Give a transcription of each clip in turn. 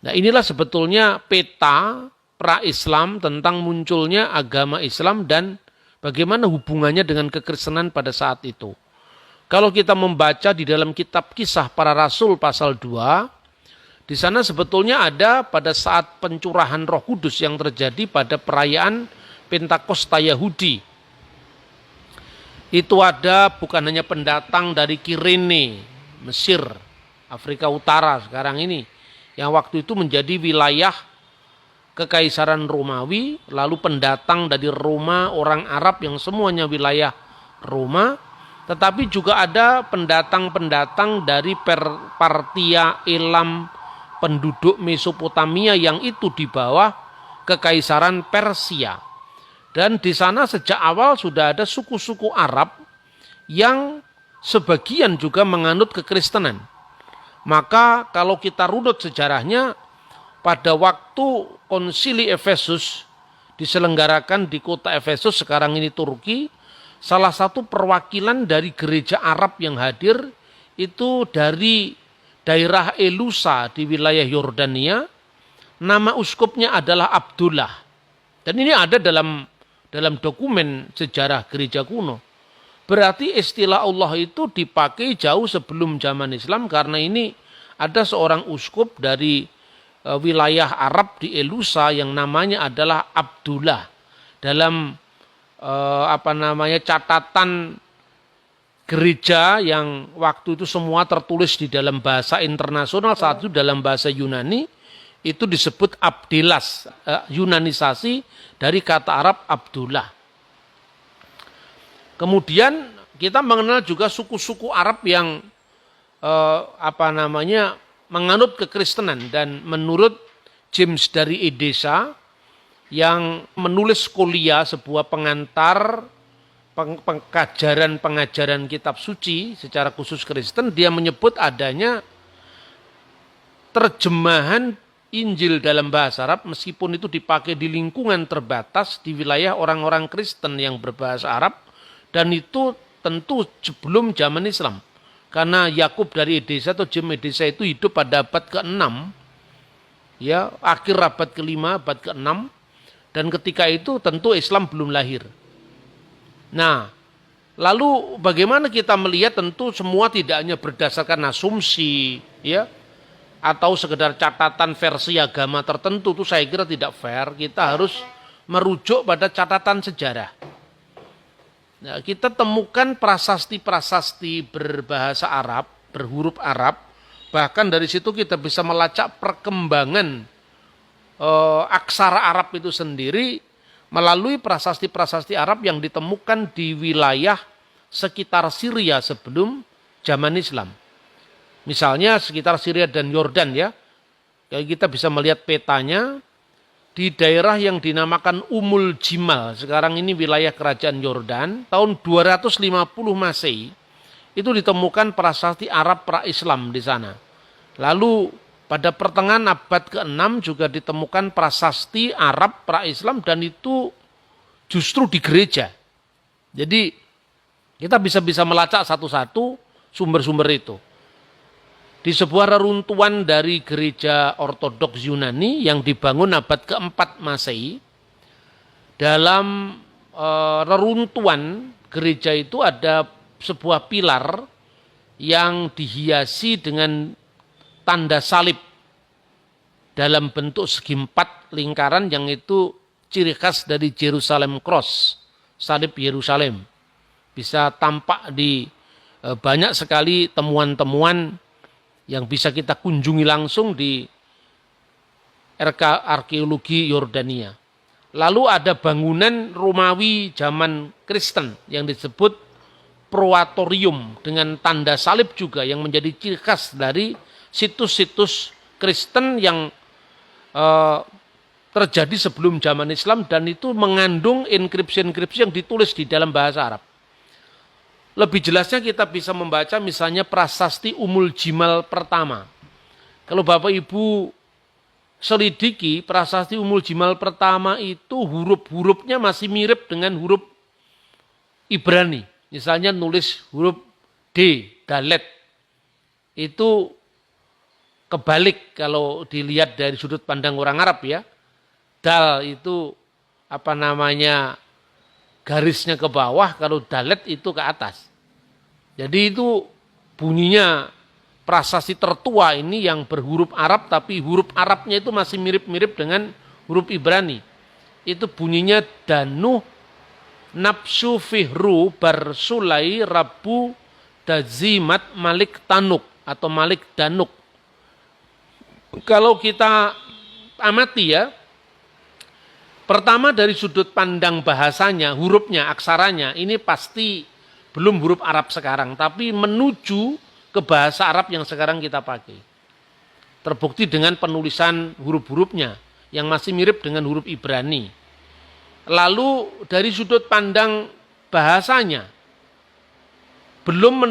Nah, inilah sebetulnya peta pra-Islam tentang munculnya agama Islam dan bagaimana hubungannya dengan kekristenan pada saat itu. Kalau kita membaca di dalam kitab Kisah Para Rasul pasal 2, di sana sebetulnya ada pada saat pencurahan Roh Kudus yang terjadi pada perayaan Pentakosta Yahudi. Itu ada bukan hanya pendatang dari Kirene, Mesir, Afrika Utara sekarang ini, yang waktu itu menjadi wilayah Kekaisaran Romawi, lalu pendatang dari Roma, orang Arab yang semuanya wilayah Roma, tetapi juga ada pendatang-pendatang dari Partia, Elam, penduduk Mesopotamia yang itu di bawah Kekaisaran Persia. Dan di sana sejak awal sudah ada suku-suku Arab yang sebagian juga menganut kekristenan. Maka kalau kita runut sejarahnya, pada waktu konsili Efesus diselenggarakan di kota Efesus, sekarang ini Turki, salah satu perwakilan dari gereja Arab yang hadir itu dari daerah Elusa di wilayah Yordania. Nama uskupnya adalah Abdullah. Dan ini ada dalam dokumen sejarah gereja kuno. Berarti istilah Allah itu dipakai jauh sebelum zaman Islam, karena ini ada seorang uskup dari wilayah Arab di Elusa yang namanya adalah Abdullah. Dalam catatan gereja yang waktu itu semua tertulis di dalam bahasa internasional, saat itu dalam bahasa Yunani, itu disebut Abdilas, Yunanisasi dari kata Arab Abdullah. Kemudian kita mengenal juga suku-suku Arab yang menganut kekristenan, dan menurut James dari Edessa yang menulis kuliah sebuah pengantar pengajaran kitab suci secara khusus Kristen, dia menyebut adanya terjemahan Injil dalam bahasa Arab meskipun itu dipakai di lingkungan terbatas di wilayah orang-orang Kristen yang berbahasa Arab, dan itu tentu sebelum zaman Islam. Karena Yakub dari Edessa atau James Edessa itu hidup pada abad ke-6, ya, akhir abad ke-5, abad ke-6, dan ketika itu tentu Islam belum lahir. Nah, lalu bagaimana kita melihat, tentu semua tidak hanya berdasarkan asumsi, ya, atau sekedar catatan versi agama tertentu, itu saya kira tidak fair. Kita harus merujuk pada catatan sejarah. Nah, kita temukan prasasti-prasasti berbahasa Arab, berhuruf Arab, bahkan dari situ kita bisa melacak perkembangan aksara Arab itu sendiri melalui prasasti-prasasti Arab yang ditemukan di wilayah sekitar Syria sebelum zaman Islam. Misalnya sekitar Syria dan Yordan, ya. Kita bisa melihat petanya di daerah yang dinamakan Umul Jimal, sekarang ini wilayah kerajaan Yordan, tahun 250 Masehi, itu ditemukan prasasti Arab pra-Islam di sana. Lalu pada pertengahan abad ke-6 juga ditemukan prasasti Arab pra-Islam, dan itu justru di gereja. Jadi kita bisa melacak satu-satu sumber-sumber itu. Di sebuah reruntuhan dari gereja Ortodoks Yunani yang dibangun abad ke-4 Masehi, dalam reruntuhan gereja itu ada sebuah pilar yang dihiasi dengan tanda salib dalam bentuk segi 4 lingkaran, yang itu ciri khas dari Jerusalem Cross, salib Yerusalem. Bisa tampak di banyak sekali temuan-temuan yang bisa kita kunjungi langsung di arkeologi Yordania. Lalu ada bangunan Romawi zaman Kristen yang disebut Proatorium dengan tanda salib juga, yang menjadi ciri khas dari situs-situs Kristen yang terjadi sebelum zaman Islam, dan itu mengandung inskripsi-inskripsi yang ditulis di dalam bahasa Arab. Lebih jelasnya kita bisa membaca misalnya prasasti Umul Jimal pertama. Kalau Bapak Ibu selidiki prasasti Umul Jimal pertama itu huruf-hurufnya masih mirip dengan huruf Ibrani. Misalnya nulis huruf D, Dalet. Itu kebalik kalau dilihat dari sudut pandang orang Arab ya. Dal itu garisnya ke bawah, kalau dalet itu ke atas. Jadi itu bunyinya prasasti tertua ini yang berhuruf Arab, tapi huruf Arabnya itu masih mirip-mirip dengan huruf Ibrani. Itu bunyinya danuh nafsu fihru barsulai rabu dazimat malik tanuk atau malik danuk. Kalau kita amati ya, pertama dari sudut pandang bahasanya, hurufnya, aksaranya, ini pasti belum huruf Arab sekarang, tapi menuju ke bahasa Arab yang sekarang kita pakai. Terbukti dengan penulisan huruf-hurufnya yang masih mirip dengan huruf Ibrani. Lalu dari sudut pandang bahasanya, belum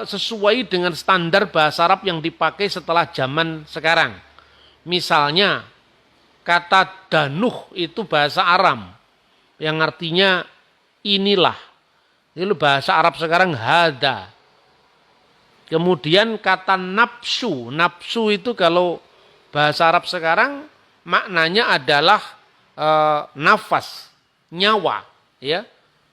sesuai dengan standar bahasa Arab yang dipakai setelah zaman sekarang. Misalnya, kata danuh itu bahasa Aram, yang artinya inilah. Itu bahasa Arab sekarang hada. Kemudian kata nafsu. Nafsu itu kalau bahasa Arab sekarang maknanya adalah nafas, nyawa. Ya,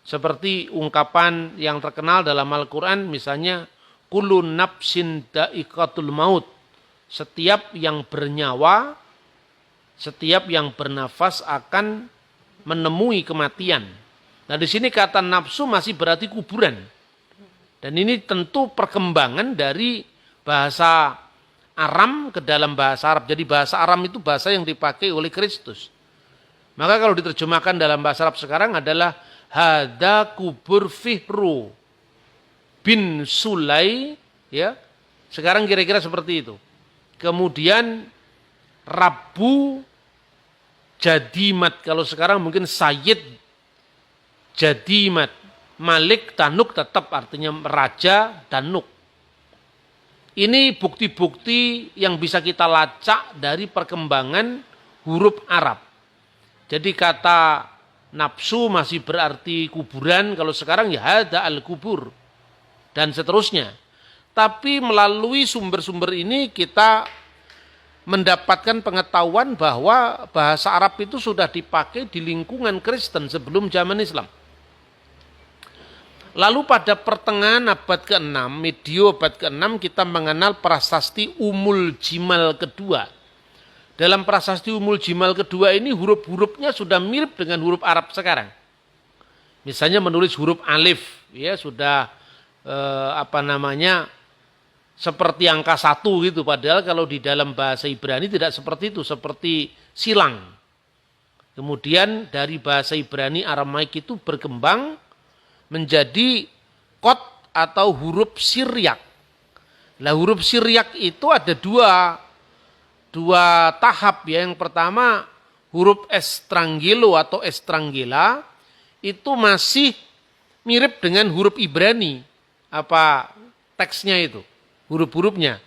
seperti ungkapan yang terkenal dalam Al-Quran misalnya, kullu nafsin da'iqatul maut. Setiap yang bernyawa, setiap yang bernafas akan menemui kematian. Nah di sini kata nafsu masih berarti kuburan. Dan ini tentu perkembangan dari bahasa Aram ke dalam bahasa Arab. Jadi bahasa Aram itu bahasa yang dipakai oleh Kristus. Maka kalau diterjemahkan dalam bahasa Arab sekarang adalah hada kubur fihru bin Sulai. Ya, sekarang kira-kira seperti itu. Kemudian Rabu Jadimat, kalau sekarang mungkin Sayyid Jadimat, Malik Danuk tetap artinya Raja Danuk. Ini bukti-bukti yang bisa kita lacak dari perkembangan huruf Arab. Jadi kata nafsu masih berarti kuburan, kalau sekarang ya hada al-kubur dan seterusnya. Tapi melalui sumber-sumber ini kita mendapatkan pengetahuan bahwa bahasa Arab itu sudah dipakai di lingkungan Kristen sebelum zaman Islam. Lalu pada pertengahan abad ke-6, medio abad ke-6 kita mengenal prasasti Umul Jimal kedua. Dalam prasasti Umul Jimal kedua ini huruf-hurufnya sudah mirip dengan huruf Arab sekarang. Misalnya menulis huruf alif, ya sudah seperti angka 1 gitu. Padahal kalau di dalam bahasa Ibrani tidak seperti itu, seperti silang. Kemudian dari bahasa Ibrani Aramaik itu berkembang menjadi kod atau huruf Siryak. Nah huruf Siryak itu ada dua tahap ya. Yang pertama huruf Estrangelo atau Estrangela itu masih mirip dengan huruf Ibrani. Teksnya itu, huruf-hurufnya.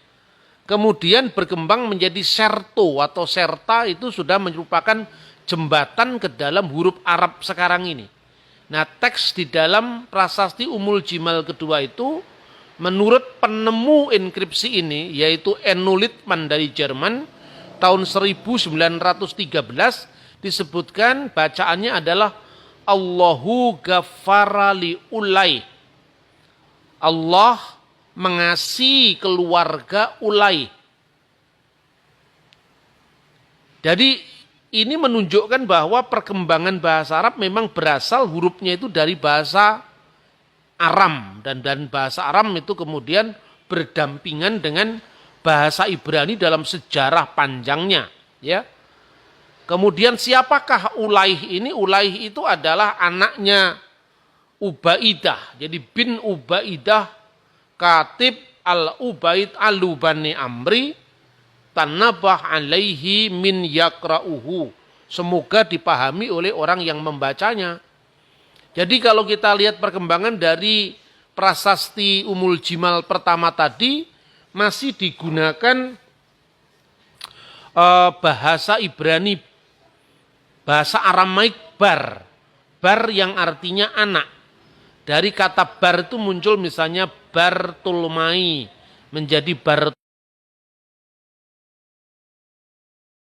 Kemudian berkembang menjadi serto atau serta, itu sudah merupakan jembatan ke dalam huruf Arab sekarang ini. Nah teks di dalam prasasti Umul Jimal kedua itu menurut penemu enkripsi ini yaitu Enno Littmann dari Jerman tahun 1913 disebutkan bacaannya adalah Allahu ghaffara li ulai. Allah mengasihi keluarga Ulai. Jadi ini menunjukkan bahwa perkembangan bahasa Arab memang berasal hurufnya itu dari bahasa Aram. Dan bahasa Aram itu kemudian berdampingan dengan bahasa Ibrani dalam sejarah panjangnya. Ya. Kemudian siapakah Ulaih ini? Ulaih itu adalah anaknya Ubaidah. Jadi bin Ubaidah Katib al-Ubaid al-Lubani Amri tanabah alaihi min yakra'uhu. Semoga dipahami oleh orang yang membacanya. Jadi kalau kita lihat perkembangan dari prasasti Umul Jimal pertama tadi masih digunakan bahasa Ibrani, bahasa Aramaik bar. Bar yang artinya anak. Dari kata bar itu muncul misalnya Bartolomai menjadi Bartolomai.